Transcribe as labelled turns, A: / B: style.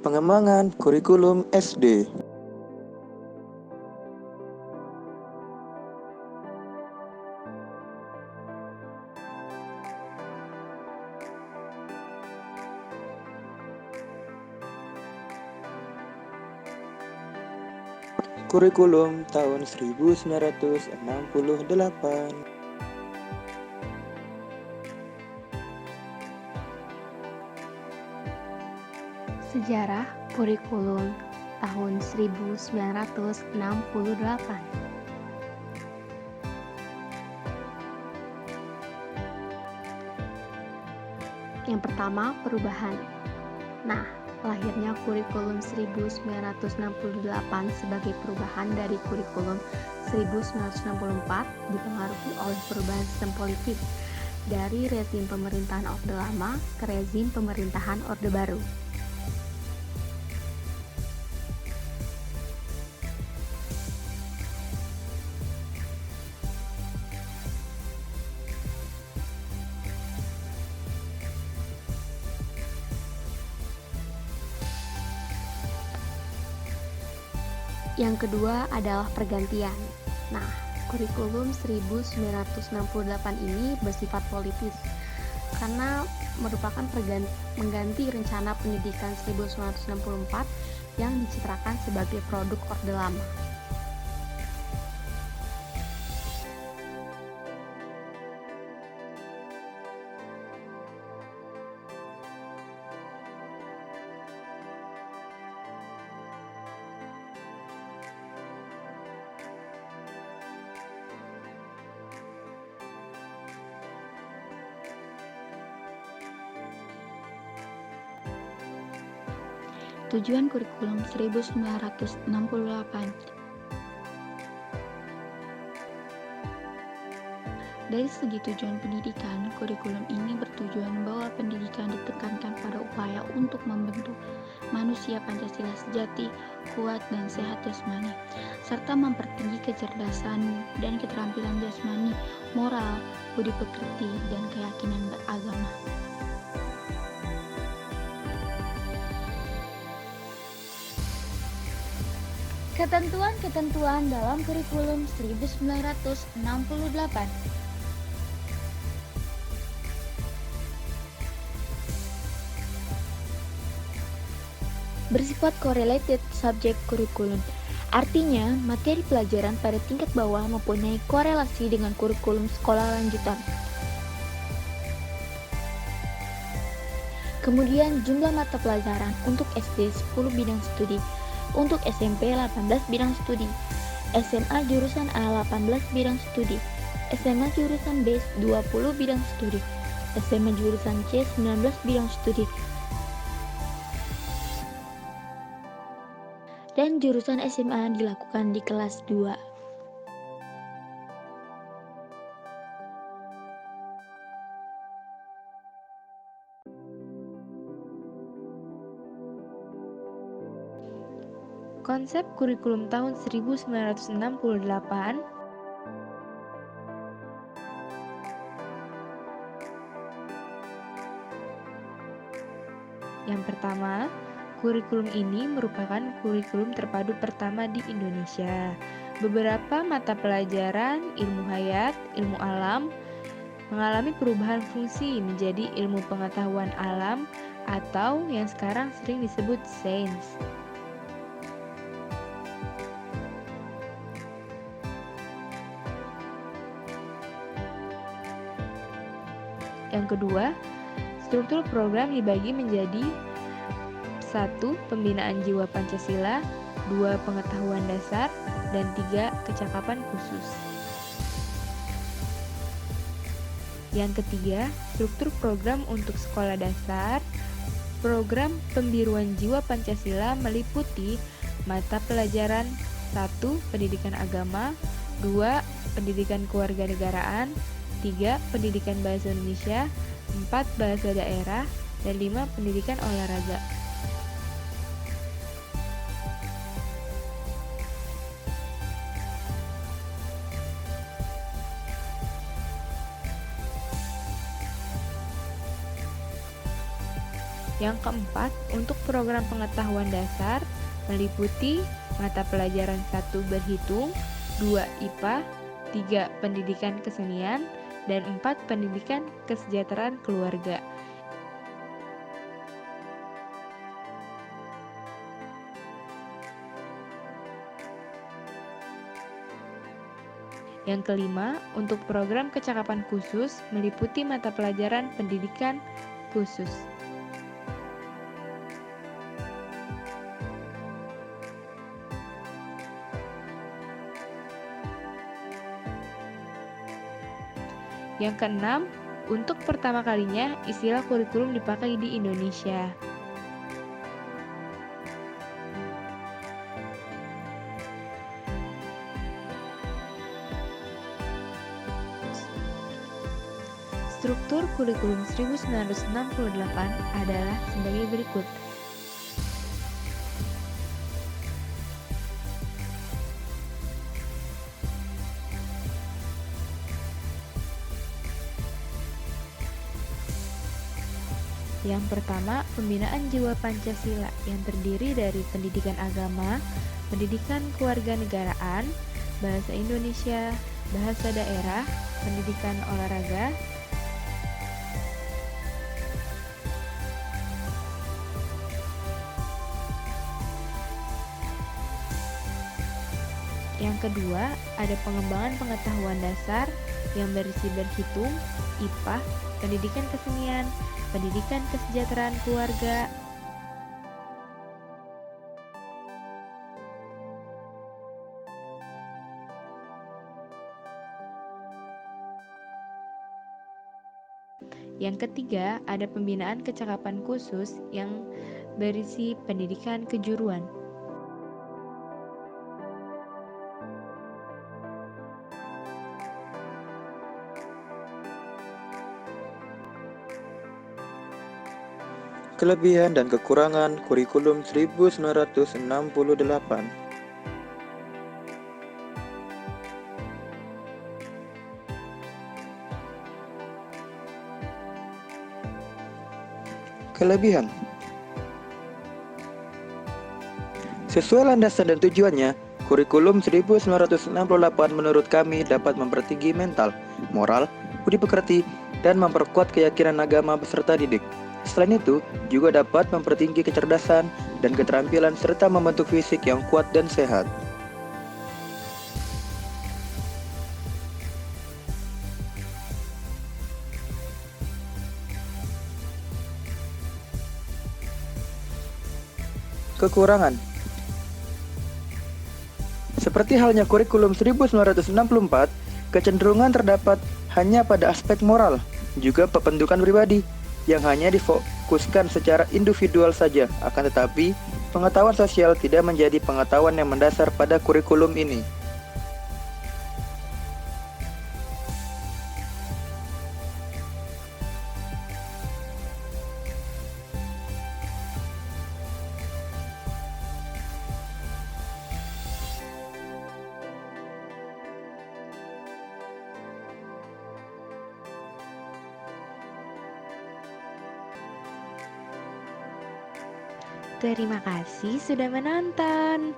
A: Pengembangan kurikulum SD. Kurikulum tahun 1968.
B: Sejarah kurikulum tahun 1968. Yang pertama, perubahan. Nah, lahirnya kurikulum 1968 sebagai perubahan dari kurikulum 1964 dipengaruhi oleh perubahan sistem politik dari rezim pemerintahan Orde Lama ke rezim pemerintahan Orde Baru. Yang kedua adalah pergantian. Nah, kurikulum 1968 ini bersifat politis karena merupakan mengganti rencana pendidikan 1964 yang dicitrakan sebagai produk Orde Lama. Tujuan kurikulum 1968. Dari segi tujuan pendidikan, kurikulum ini bertujuan bahwa pendidikan ditekankan pada upaya untuk membentuk manusia Pancasila sejati, kuat dan sehat jasmani, serta mempertinggi kecerdasan dan keterampilan jasmani, moral, budi pekerti, dan keyakinan beragama. Ketentuan-ketentuan dalam kurikulum 1968. Bersifat correlated subject kurikulum. Artinya, materi pelajaran pada tingkat bawah mempunyai korelasi dengan kurikulum sekolah lanjutan. Kemudian jumlah mata pelajaran untuk SD 10 bidang studi, untuk SMP 18 bidang studi, SMA jurusan A 18 bidang studi, SMA jurusan B 20 bidang studi, SMA jurusan C 19 bidang studi, dan jurusan SMA dilakukan di kelas 2.
C: Konsep kurikulum tahun 1968 yang pertama, kurikulum ini merupakan kurikulum terpadu pertama di Indonesia. Beberapa mata pelajaran ilmu hayat, ilmu alam mengalami perubahan fungsi menjadi ilmu pengetahuan alam atau yang sekarang sering disebut sains. Yang kedua, struktur program dibagi menjadi 1. Pembinaan jiwa Pancasila, 2. Pengetahuan dasar, dan 3. Kecakapan khusus. Yang ketiga, struktur program untuk sekolah dasar. Program pembiruan jiwa Pancasila meliputi mata pelajaran 1. Pendidikan agama, 2. Pendidikan kewarganegaraan, 3. Pendidikan bahasa Indonesia, 4. Bahasa daerah, dan 5. Pendidikan olahraga. Yang keempat, untuk program pengetahuan dasar meliputi mata pelajaran 1 berhitung, 2 IPA, 3 pendidikan kesenian, dan 4 pendidikan kesejahteraan keluarga. Yang kelima, untuk program kecakapan khusus meliputi mata pelajaran pendidikan khusus. Yang keenam, untuk pertama kalinya istilah kurikulum dipakai di Indonesia. Struktur kurikulum 1968 adalah sebagai berikut. Yang pertama, pembinaan jiwa Pancasila yang terdiri dari pendidikan agama, pendidikan kewarganegaraan, bahasa Indonesia, bahasa daerah, pendidikan olahraga, yang kedua, ada pengembangan pengetahuan dasar yang berisi berhitung, IPA, pendidikan kesenian, pendidikan kesejahteraan keluarga. Yang ketiga, ada pembinaan kecakapan khusus yang berisi pendidikan kejuruan.
A: Kelebihan dan kekurangan kurikulum 1968. Kelebihan. Sesuai landasan dan tujuannya, kurikulum 1968 menurut kami dapat mempertinggi mental, moral, budi pekerti, dan memperkuat keyakinan agama peserta didik. Selain itu, juga dapat mempertinggi kecerdasan dan keterampilan serta membentuk fisik yang kuat dan sehat. Kekurangan. Seperti halnya kurikulum 1964, kecenderungan terdapat hanya pada aspek moral, juga pembentukan pribadi, yang hanya difokuskan secara individual saja. Akan tetapi, pengetahuan sosial tidak menjadi pengetahuan yang mendasar pada kurikulum ini.
C: Terima kasih sudah menonton.